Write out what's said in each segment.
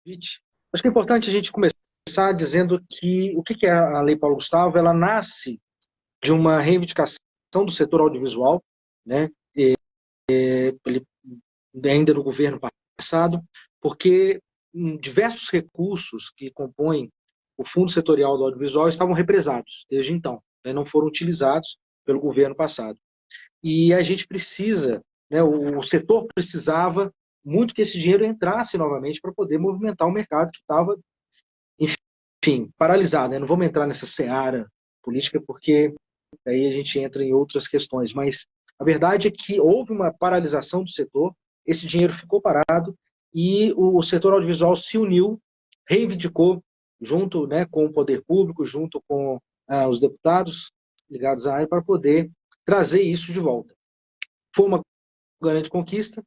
convite. Acho que é importante a gente começar dizendo que o que é a Lei Paulo Gustavo? Ela nasce de uma reivindicação do setor audiovisual, né? Ele, ainda no governo passado, porque diversos recursos que compõem o Fundo Setorial do Audiovisual estavam represados desde então, né? Não foram utilizados pelo governo passado. E a gente precisa, né, o setor precisava muito que esse dinheiro entrasse novamente para poder movimentar o mercado que estava, enfim, paralisado. Né? Não vamos entrar nessa seara política, porque aí a gente entra em outras questões. Mas a verdade é que houve uma paralisação do setor, esse dinheiro ficou parado e o setor audiovisual se uniu, reivindicou, junto, né, com o poder público, junto com os deputados ligados à área, para poder trazer isso de volta. Foi uma grande conquista.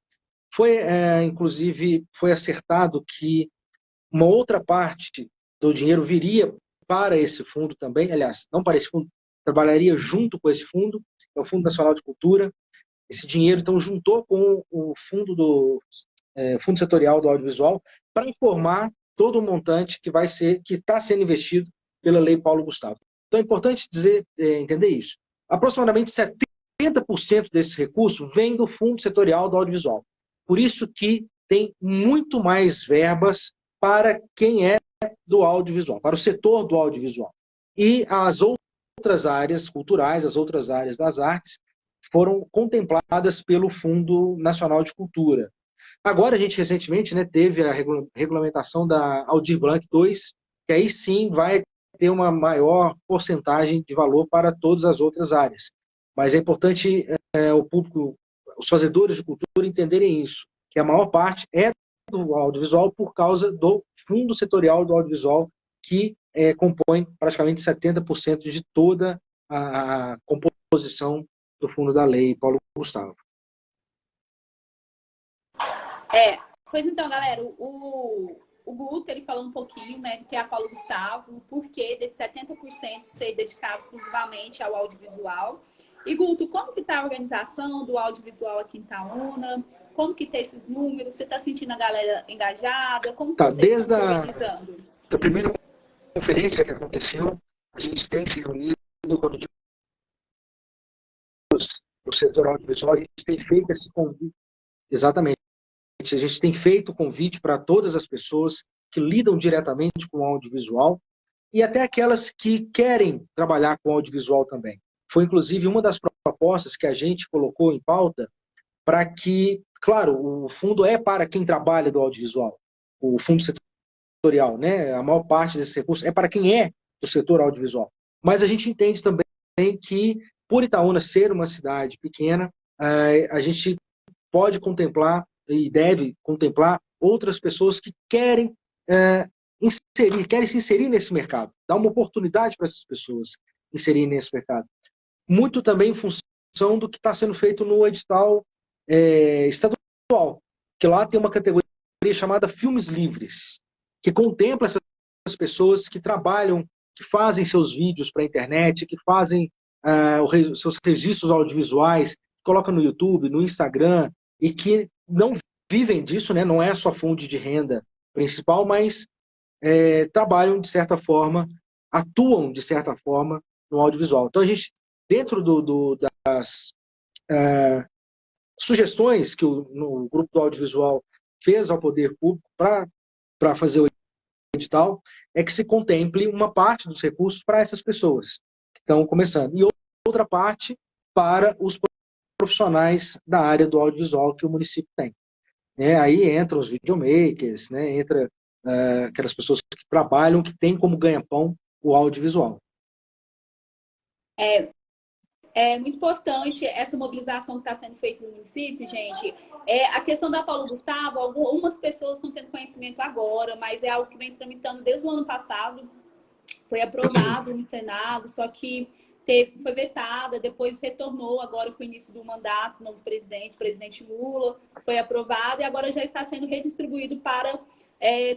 Foi, inclusive, foi acertado que uma outra parte do dinheiro viria para esse fundo também, aliás, não para esse fundo, trabalharia junto com esse fundo, é o Fundo Nacional de Cultura. Esse dinheiro, então, juntou com o Fundo Setorial do Audiovisual para informar todo o montante que está sendo investido pela Lei Paulo Gustavo. Então, é importante entender isso. Aproximadamente 70% desse recurso vem do Fundo Setorial do Audiovisual. Por isso que tem muito mais verbas para quem é do audiovisual, para o setor do audiovisual. E as outras áreas culturais, as outras áreas das artes, foram contempladas pelo Fundo Nacional de Cultura. Agora, a gente recentemente, né, teve a regulamentação da Aldir Blanc II, que aí sim vai ter uma maior porcentagem de valor para todas as outras áreas. Mas é importante o público, os fazedores de cultura entenderem isso, que a maior parte é do audiovisual por causa do Fundo Setorial do Audiovisual, que compõe praticamente 70% de toda a composição do fundo da lei Paulo Gustavo. Pois então, galera, o Guto, ele falou um pouquinho, né, do que é a Paulo Gustavo, o porquê desse 70% ser dedicado exclusivamente ao audiovisual. E, Guto, como que está a organização do audiovisual aqui em Itaúna? Como que tem esses números? Você está sentindo a galera engajada? Como que vocês estão se organizando? Da primeira conferência que aconteceu, a gente tem se reunido quando o setor audiovisual, a gente tem feito esse convite. Exatamente. A gente tem feito convite para todas as pessoas que lidam diretamente com o audiovisual e até aquelas que querem trabalhar com audiovisual também. Foi, inclusive, uma das propostas que a gente colocou em pauta para que, claro, o fundo é para quem trabalha do audiovisual, o fundo setorial, né? A maior parte desse recurso é para quem é do setor audiovisual. Mas a gente entende também que, por Itaúna ser uma cidade pequena, a gente pode contemplar e deve contemplar outras pessoas que querem querem se inserir nesse mercado, dar uma oportunidade para essas pessoas inserirem nesse mercado. Muito também em função do que está sendo feito no edital estadual, que lá tem uma categoria chamada Filmes Livres, que contempla essas pessoas que trabalham, que fazem seus vídeos para a internet, que fazem seus registros audiovisuais, colocam no YouTube, no Instagram, e que não vivem disso, né? Não é a sua fonte de renda principal, mas trabalham de certa forma, atuam de certa forma no audiovisual. Então a gente, dentro das sugestões que no grupo do audiovisual fez ao poder público para fazer o edital, é que se contemple uma parte dos recursos para essas pessoas que estão começando. E outra parte para os profissionais da área do audiovisual que o município tem. Aí entram os videomakers, né? Entra aquelas pessoas que trabalham, que têm como ganha-pão o audiovisual. É muito importante essa mobilização que está sendo feita no município, gente. A questão da Paulo Gustavo, algumas pessoas estão tendo conhecimento agora, mas é algo que vem tramitando desde o ano passado. Foi aprovado no Senado, só que foi vetada, depois retornou agora com o início do mandato, o novo presidente, o presidente Lula, foi aprovado e agora já está sendo redistribuído para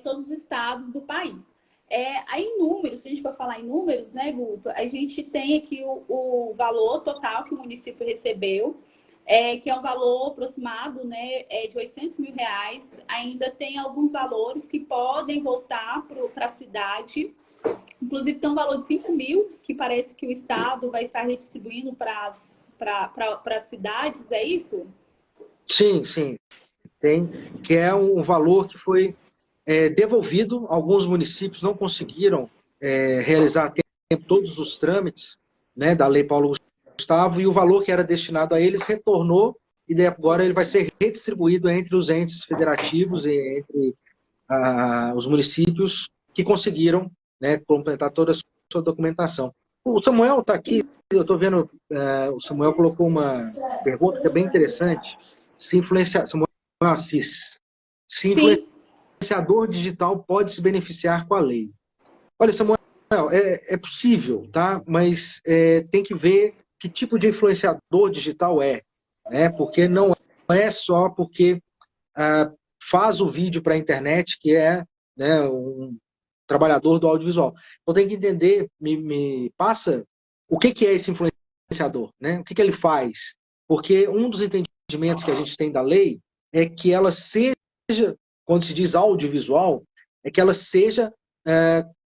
todos os estados do país. Aí em números, se a gente for falar em números, né, Guto, a gente tem aqui o valor total que o município recebeu. que é um valor aproximado, né, de R$ 800 mil. Ainda tem alguns valores que podem voltar para a cidade. Inclusive, tem um valor de 5 mil, que parece que o Estado vai estar redistribuindo para as cidades, é isso? Sim, sim, tem, que é um valor que foi devolvido. Alguns municípios não conseguiram realizar a tempo todos os trâmites, né, da Lei Paulo Gustavo, e o valor que era destinado a eles retornou, e agora ele vai ser redistribuído entre os entes federativos e entre os municípios que conseguiram, né, completar toda a sua documentação. O Samuel está aqui, eu estou vendo, o Samuel colocou uma pergunta que é bem interessante. Samuel Assis, se Sim. influenciador digital pode se beneficiar com a lei? Olha, Samuel, é possível, tá? Mas tem que ver que tipo de influenciador digital né? Porque não é só porque faz o vídeo para a internet que né, um trabalhador do audiovisual. Então tem que entender, me passa o que é esse influenciador, né? O que ele faz? Porque um dos entendimentos que a gente tem da lei é que ela seja, quando se diz audiovisual, é que ela seja,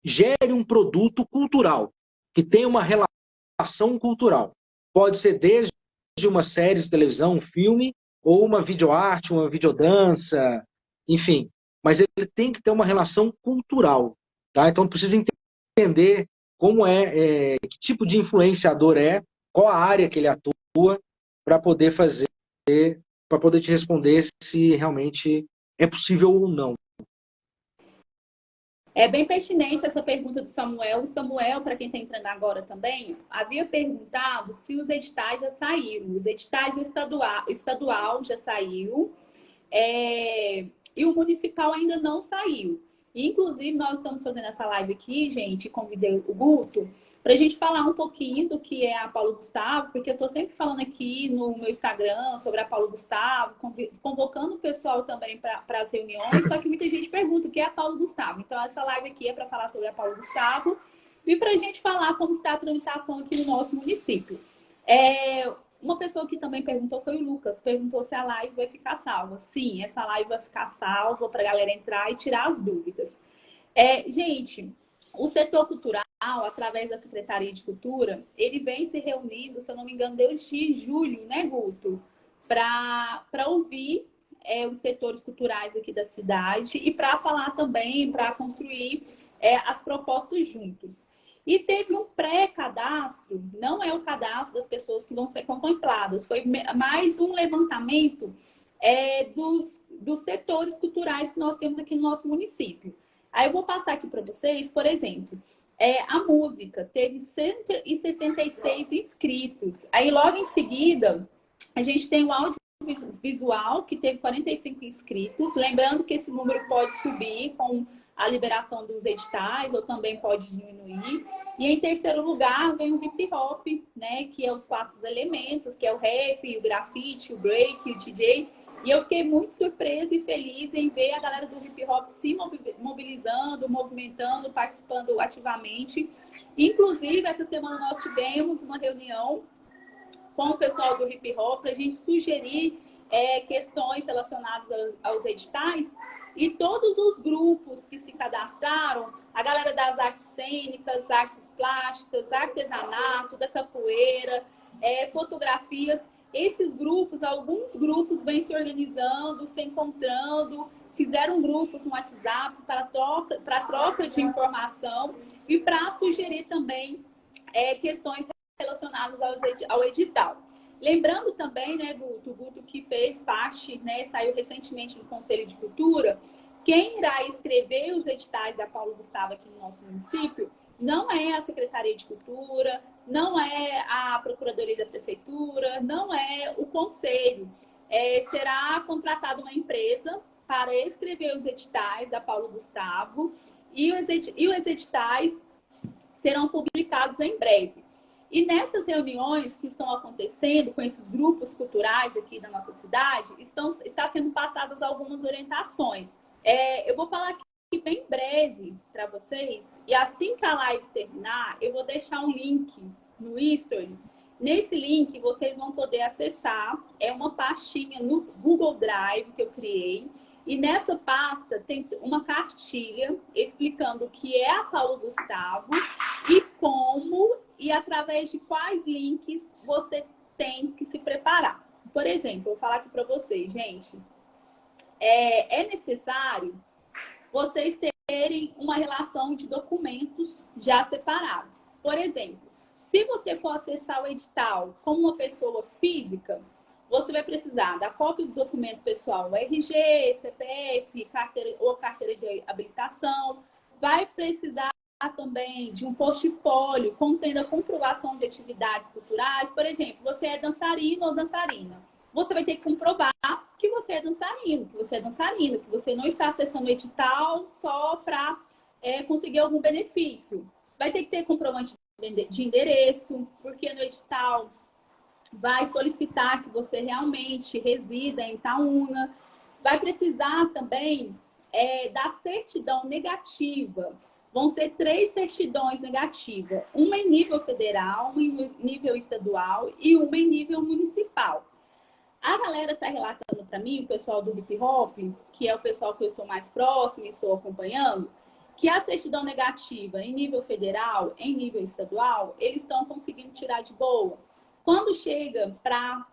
gere um produto cultural, que tenha uma relação cultural. Pode ser desde uma série de televisão, um filme, ou uma videoarte, uma videodança, enfim. Mas ele tem que ter uma relação cultural, tá? Então precisa entender como que tipo de influenciador qual a área que ele atua, para poder para poder te responder se realmente é possível ou não. É bem pertinente essa pergunta do Samuel. O Samuel, para quem está entrando agora também, havia perguntado se os editais já saíram. Os editais estadual já saiu, e o municipal ainda não saiu. Inclusive, nós estamos fazendo essa live aqui, gente, convidei o Guto, para a gente falar um pouquinho do que é a Paulo Gustavo, porque eu estou sempre falando aqui no meu Instagram sobre a Paulo Gustavo, convocando o pessoal também para as reuniões, só que muita gente pergunta o que é a Paulo Gustavo. Então, essa live aqui é para falar sobre a Paulo Gustavo e para a gente falar como está a tramitação aqui no nosso município. Uma pessoa que também perguntou foi o Lucas, perguntou se a live vai ficar salva. Sim, essa live vai ficar salva para a galera entrar e tirar as dúvidas. Gente, o setor cultural, através da Secretaria de Cultura, ele vem se reunindo, se eu não me engano, desde julho, né, Guto? Para ouvir os setores culturais aqui da cidade e para falar também, para construir as propostas juntos. E teve um pré-cadastro, não é o cadastro das pessoas que vão ser contempladas, foi mais um levantamento dos setores culturais que nós temos aqui no nosso município. Aí eu vou passar aqui para vocês, por exemplo, a música teve 166 inscritos. Aí logo em seguida, a gente tem o audiovisual, que teve 45 inscritos. Lembrando que esse número pode subir com a liberação dos editais, ou também pode diminuir. E em terceiro lugar vem o hip hop, né, que é os 4 elementos, que é o rap, o grafite, o break, o DJ. E eu fiquei muito surpresa e feliz em ver a galera do hip hop se mobilizando, movimentando, participando ativamente. Inclusive, essa semana nós tivemos uma reunião com o pessoal do hip hop para a gente sugerir questões relacionadas aos editais. E todos os grupos que se cadastraram, a galera das artes cênicas, artes plásticas, artesanato, da capoeira, fotografias, esses grupos, alguns grupos vêm se organizando, se encontrando, fizeram grupos no WhatsApp para troca de informação e para sugerir também questões relacionadas ao edital. Lembrando também, né, Guto, o Guto que fez parte, né, saiu recentemente do Conselho de Cultura, quem irá escrever os editais da Paulo Gustavo aqui no nosso município não é a Secretaria de Cultura, não é a Procuradoria da Prefeitura, não é o Conselho. Será contratada uma empresa para escrever os editais da Paulo Gustavo e os editais serão publicados em breve. E nessas reuniões que estão acontecendo com esses grupos culturais aqui da nossa cidade, está sendo passadas algumas orientações. Eu vou falar aqui bem breve para vocês, e assim que a live terminar, eu vou deixar um link no History, Nesse link, vocês vão poder acessar, é uma pastinha no Google Drive que eu criei, e nessa pasta tem uma cartilha explicando o que é a Paulo Gustavo e como e através de quais links você tem que se preparar. Por exemplo, eu vou falar aqui para vocês, gente, é necessário vocês terem uma relação de documentos já separados. Por exemplo, se você for acessar o edital como uma pessoa física, você vai precisar da cópia do documento pessoal, RG, CPF, carteira ou carteira de habilitação. Vai precisar também de um portfólio contendo a comprovação de atividades culturais. Por exemplo, você é dançarino ou dançarina. Você vai ter que comprovar que você é dançarino, que você não está acessando o edital só para conseguir algum benefício. Vai ter que ter comprovante de endereço, porque no edital vai solicitar que você realmente resida em Itaúna. Vai precisar também da certidão negativa. Vão ser 3 certidões negativas. Uma em nível federal, uma em nível estadual e uma em nível municipal. A galera está relatando para mim, o pessoal do hip hop, que é o pessoal que eu estou mais próximo e estou acompanhando, que a certidão negativa em nível federal, em nível estadual, eles estão conseguindo tirar de boa. Quando chega para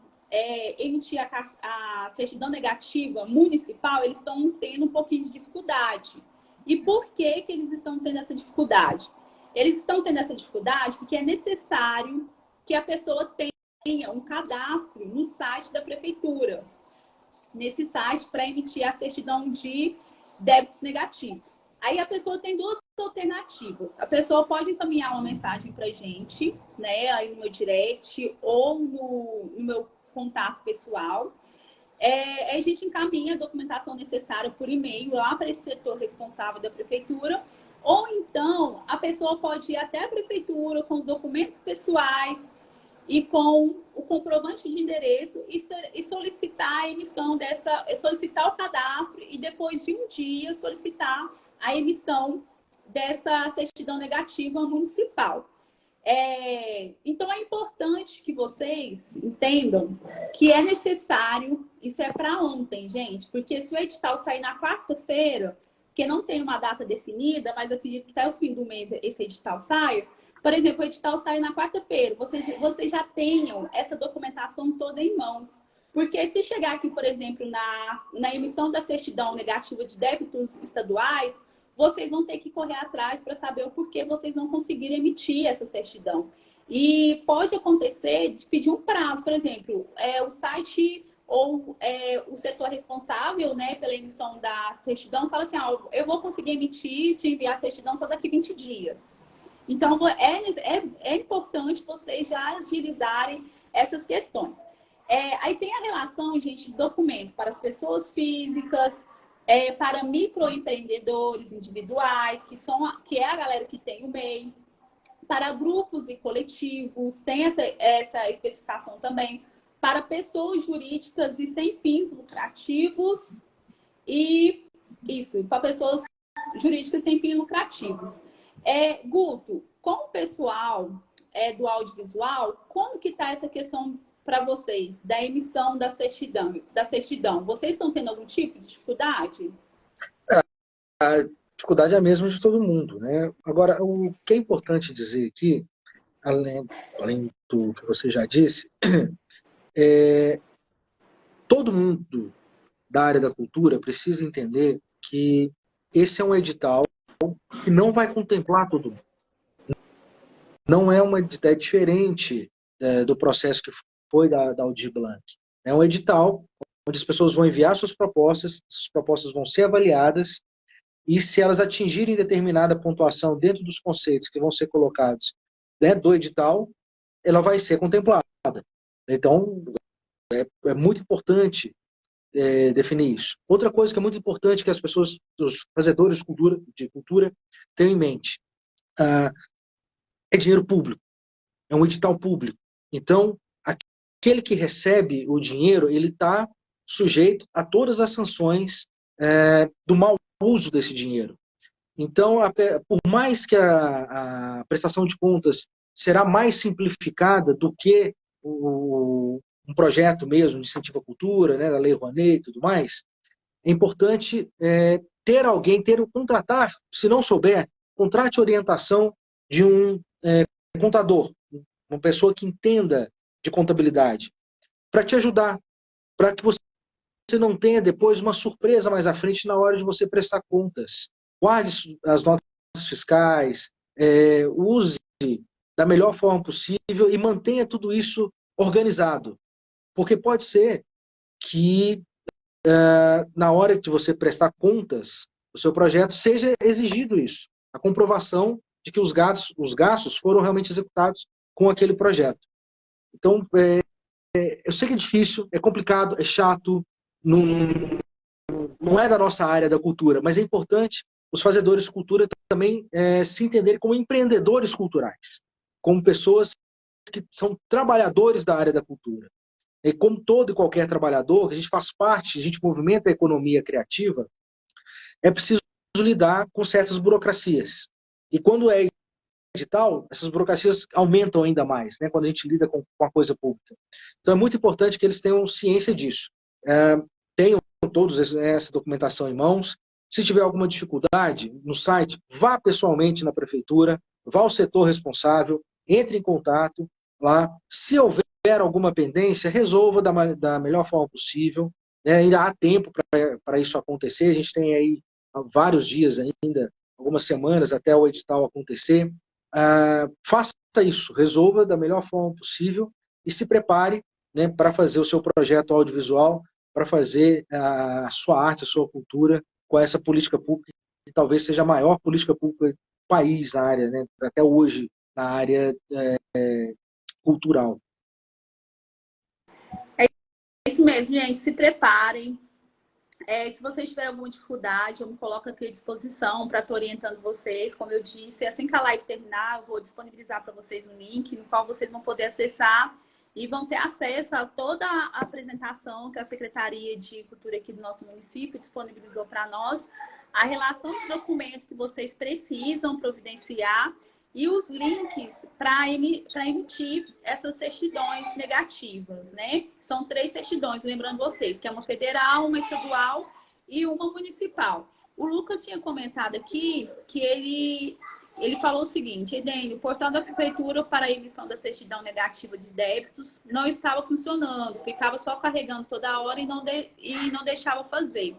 emitir a certidão negativa municipal, eles estão tendo um pouquinho de dificuldade. E por que que eles estão tendo essa dificuldade? Eles estão tendo essa dificuldade porque é necessário que a pessoa tenha um cadastro no site da prefeitura, nesse site para emitir a certidão de débitos negativos. Aí a pessoa tem 2 alternativas. A pessoa pode encaminhar uma mensagem para a gente, né, aí no meu direct ou no meu contato pessoal. A gente encaminha a documentação necessária por e-mail lá para esse setor responsável da prefeitura. Ou então a pessoa pode ir até a prefeitura com os documentos pessoais e com o comprovante de endereço e solicitar a emissão solicitar o cadastro e depois de um dia solicitar a emissão dessa certidão negativa municipal. Então é importante que vocês entendam que é necessário, isso é para ontem, gente, porque se o edital sair na quarta-feira, que não tem uma data definida, mas eu acredito que até o fim do mês esse edital saia. Por exemplo, o edital sai na quarta-feira. Vocês já tenham essa documentação toda em mãos. Porque se chegar aqui, por exemplo, na emissão da certidão negativa de débitos estaduais, vocês vão ter que correr atrás para saber o porquê vocês não conseguiram emitir essa certidão. E pode acontecer de pedir um prazo. Por exemplo, o site ou o setor responsável, né, pela emissão da certidão fala assim, eu vou conseguir emitir, te enviar a certidão só daqui 20 dias. Então, é importante vocês já agilizarem essas questões. Aí tem a relação, gente, de documento para as pessoas físicas, para microempreendedores individuais, que é a galera que tem o MEI, para grupos e coletivos, tem essa especificação também, para pessoas jurídicas e sem fins lucrativos, e isso, para pessoas jurídicas sem fins lucrativos. Guto, com o pessoal do audiovisual, como que está essa questão para vocês, da emissão da certidão? Vocês estão tendo algum tipo de dificuldade? A dificuldade é a mesma de todo mundo, né? Agora, o que é importante dizer aqui, além do que você já disse, todo mundo da área da cultura precisa entender que esse é um edital que não vai contemplar todo mundo. Não é diferente do processo que foi da Aldir Blanc. É um edital onde as pessoas vão enviar suas propostas, essas propostas vão ser avaliadas, e se elas atingirem determinada pontuação dentro dos conceitos que vão ser colocados do edital, ela vai ser contemplada. Então, é muito importante definir isso. Outra coisa que é muito importante que as pessoas, os fazedores de cultura tenham em mente, é dinheiro público, é um edital público. Então, aquele que recebe o dinheiro, ele está sujeito a todas as sanções do mau uso desse dinheiro. Então, por mais que a prestação de contas será mais simplificada do que um projeto mesmo de incentivo à cultura, né, da Lei Rouanet e tudo mais. É importante ter alguém, contratar, se não souber, contrate orientação de um contador, uma pessoa que entenda de contabilidade, para te ajudar, para que você não tenha depois uma surpresa mais à frente na hora de você prestar contas. Guarde as notas fiscais, use da melhor forma possível e mantenha tudo isso organizado. Porque pode ser que na hora de você prestar contas do seu projeto seja exigido isso, a comprovação de que os gastos foram realmente executados com aquele projeto. Então, eu sei que é difícil, é complicado, é chato, não é da nossa área da cultura, mas é importante os fazedores de cultura também se entenderem como empreendedores culturais, como pessoas que são trabalhadores da área da cultura. E como todo e qualquer trabalhador, a gente faz parte, a gente movimenta a economia criativa, é preciso lidar com certas burocracias. E quando é edital, essas burocracias aumentam ainda mais, né, quando a gente lida com a coisa pública. Então é muito importante que eles tenham ciência disso. Tenham todos essa documentação em mãos. Se tiver alguma dificuldade no site, vá pessoalmente na prefeitura, vá ao setor responsável, entre em contato lá. Se houver alguma pendência, resolva da melhor forma possível. Né? Ainda há tempo para isso acontecer. A gente tem aí vários dias ainda, algumas semanas até o edital acontecer. Faça isso, resolva da melhor forma possível e se prepare, né, para fazer o seu projeto audiovisual, para fazer a sua arte, a sua cultura com essa política pública, que talvez seja a maior política pública do país na área, né, até hoje, na área cultural. É isso mesmo, gente. Se preparem. Se vocês tiverem alguma dificuldade, eu me coloco aqui à disposição para estar orientando vocês. Como eu disse, assim que a live terminar, eu vou disponibilizar para vocês um link no qual vocês vão poder acessar e vão ter acesso a toda a apresentação que a Secretaria de Cultura aqui do nosso município disponibilizou para nós, a relação de documento que vocês precisam providenciar e os links para emitir essas certidões negativas, né? São 3 certidões, lembrando vocês, que é uma federal, uma estadual e uma municipal. O Lucas tinha comentado aqui que ele falou o seguinte: Edênio, o portal da prefeitura para a emissão da certidão negativa de débitos não estava funcionando, ficava só carregando toda hora e não deixava fazer.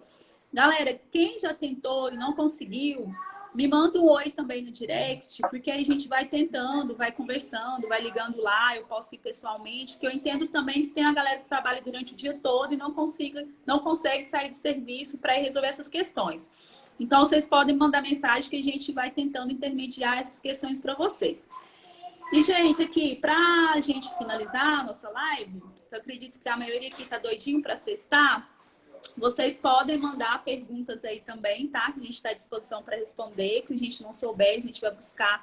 Galera, quem já tentou e não conseguiu, me manda um oi também no direct, porque aí a gente vai tentando, vai conversando, vai ligando lá, eu posso ir pessoalmente, porque eu entendo também que tem a galera que trabalha durante o dia todo e não consegue sair do serviço para resolver essas questões. Então, vocês podem mandar mensagem que a gente vai tentando intermediar essas questões para vocês. E, gente, aqui, para a gente finalizar a nossa live, eu acredito que a maioria aqui está doidinho para sextar. Vocês podem mandar perguntas aí também, tá? Que a gente está à disposição para responder. Que a gente não souber, a gente vai buscar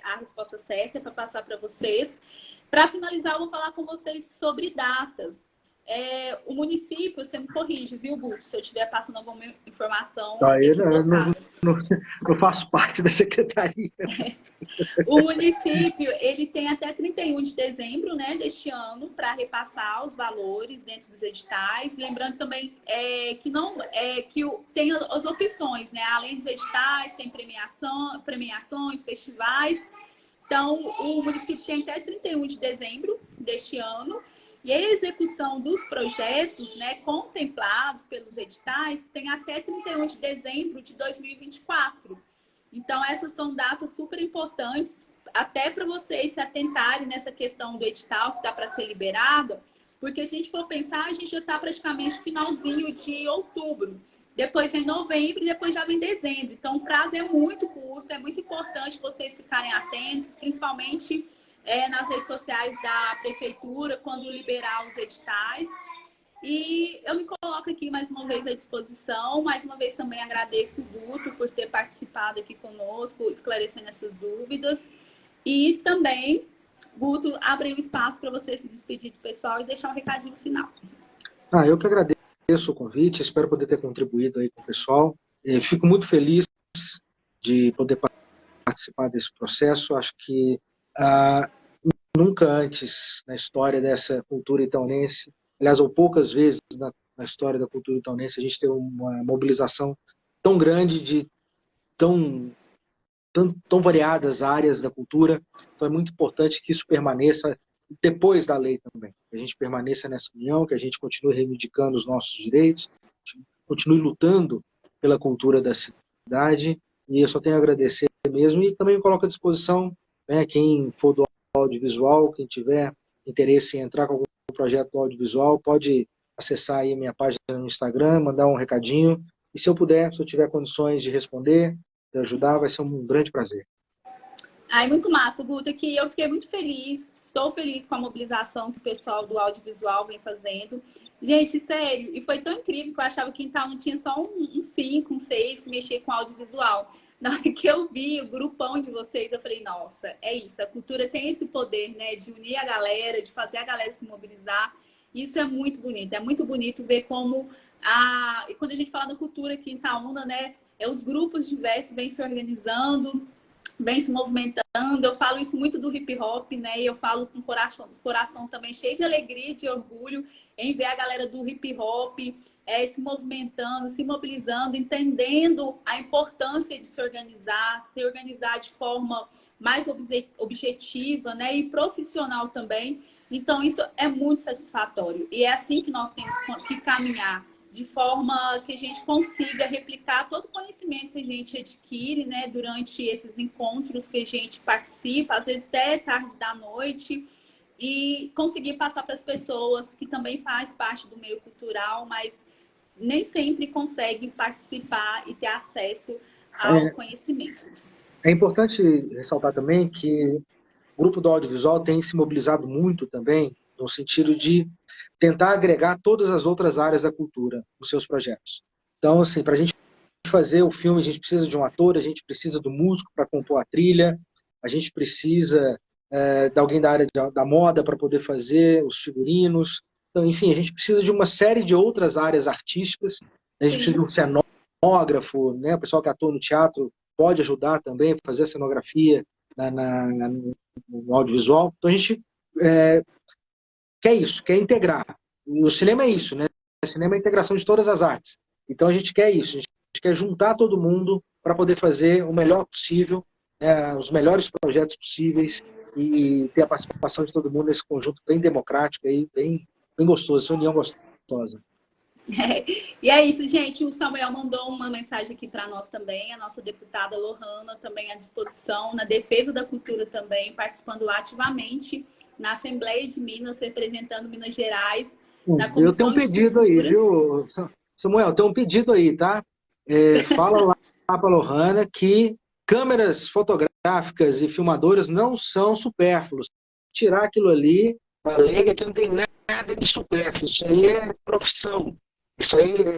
a resposta certa para passar para vocês. Para finalizar, eu vou falar com vocês sobre datas. O município, você me corrige, viu, Guto? Se eu estiver passando alguma informação equivocada. Não faço parte da secretaria. O município, ele tem até 31 de dezembro, né, deste ano para repassar os valores dentro dos editais. Lembrando também que tem as opções, né? Além dos editais, tem premiações, festivais. Então, o município tem até 31 de dezembro deste ano. E a execução dos projetos, né, contemplados pelos editais tem até 31 de dezembro de 2024. Então, essas são datas super importantes, até para vocês se atentarem nessa questão do edital que está para ser liberado, porque se a gente for pensar, a gente já está praticamente finalzinho de outubro. Depois vem novembro e depois já vem dezembro. Então, o prazo é muito curto, é muito importante vocês ficarem atentos, principalmente nas redes sociais da prefeitura, quando liberar os editais. E eu me coloco aqui mais uma vez à disposição. Mais uma vez também agradeço o Guto por ter participado aqui conosco, esclarecendo essas dúvidas. E também, Guto, abre um espaço para você se despedir do pessoal e deixar um recadinho final. Eu que agradeço o convite, espero poder ter contribuído aí com o pessoal. Fico muito feliz de poder participar desse processo. Acho que Nunca antes na história dessa cultura itaunense, aliás, ou poucas vezes na história da cultura itaunense, a gente teve uma mobilização tão grande de tão variadas áreas da cultura. Então é muito importante que isso permaneça depois da lei também. Que a gente permaneça nessa união, que a gente continue reivindicando os nossos direitos, continue lutando pela cultura da cidade. E eu só tenho a agradecer mesmo. E também coloco à disposição, né, quem for do audiovisual, quem tiver interesse em entrar com algum projeto audiovisual, pode acessar aí a minha página no Instagram, mandar um recadinho. E se eu puder, se eu tiver condições de responder, de ajudar, vai ser um grande prazer. Ai, muito massa, Guta, que eu fiquei muito feliz, estou feliz com a mobilização que o pessoal do audiovisual vem fazendo. Gente, sério, e foi tão incrível que eu achava que então não tinha só um 5, um 6 que mexia com audiovisual. Na hora que eu vi o grupão de vocês, eu falei, nossa, é isso, a cultura tem esse poder, né, de unir a galera, de fazer a galera se mobilizar. Isso é muito bonito ver como e quando a gente fala da cultura aqui em Itaúna, né, os grupos diversos vêm se organizando, vem se movimentando. Eu falo isso muito do hip hop, né? E eu falo com coração também cheio de alegria e de orgulho em ver a galera do hip hop se movimentando, se mobilizando, entendendo a importância de se organizar de forma mais objetiva, né? E profissional também. Então, isso é muito satisfatório. E é assim que nós temos que caminhar, de forma que a gente consiga replicar todo o conhecimento que a gente adquire, né, durante esses encontros que a gente participa, às vezes até tarde da noite, e conseguir passar para as pessoas que também faz parte do meio cultural, mas nem sempre conseguem participar e ter acesso ao conhecimento. É importante ressaltar também que o grupo do audiovisual tem se mobilizado muito também no sentido de tentar agregar todas as outras áreas da cultura nos seus projetos. Então, assim, para a gente fazer o filme, a gente precisa de um ator, a gente precisa do músico para compor a trilha, a gente precisa de alguém da área da moda para poder fazer os figurinos. Então, enfim, a gente precisa de uma série de outras áreas artísticas. A gente precisa de um cenógrafo, né? O pessoal que atua no teatro pode ajudar também a fazer a cenografia no audiovisual. Então, a gente quer isso, quer integrar. E o cinema é isso, né? O cinema é a integração de todas as artes. Então a gente quer isso, a gente quer juntar todo mundo para poder fazer o melhor possível, né, os melhores projetos possíveis e ter a participação de todo mundo nesse conjunto bem democrático, aí, bem gostoso, essa união gostosa. E é isso, gente. O Samuel mandou uma mensagem aqui para nós também, a nossa deputada Lohana também à disposição, na defesa da cultura também, participando ativamente na Assembleia de Minas, representando Minas Gerais. Eu tenho um pedido aí, viu, Samuel? Tem um pedido aí, tá? Fala lá para a Lohana que câmeras fotográficas e filmadoras não são supérfluos. Tirar aquilo ali, a lei, que não tem nada de supérfluo. Isso aí é profissão. Isso aí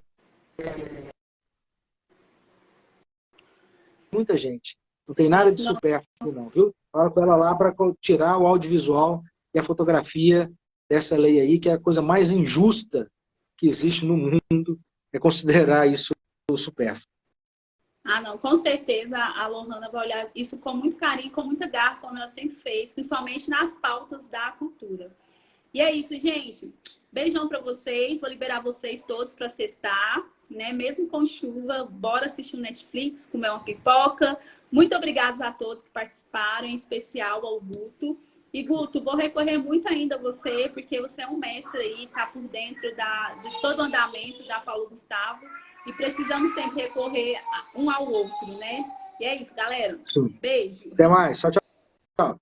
muita gente. Não tem nada de supérfluo, não, viu? Fala com ela lá para tirar o audiovisual e a fotografia dessa lei aí, que é a coisa mais injusta que existe no mundo, é considerar isso supérfluo. Não, com certeza a Lohana vai olhar isso com muito carinho, com muita garra, como ela sempre fez, principalmente nas pautas da cultura. E é isso, gente. Beijão para vocês. Vou liberar vocês todos para sextar, né? Mesmo com chuva, bora assistir um Netflix, comer uma pipoca. Muito obrigada a todos que participaram, em especial ao Guto. E Guto, vou recorrer muito ainda a você, porque você é um mestre aí, tá por dentro de todo o andamento da Paulo Gustavo. E precisamos sempre recorrer um ao outro, né? E é isso, galera. Sim. Beijo. Até mais. Tchau, tchau.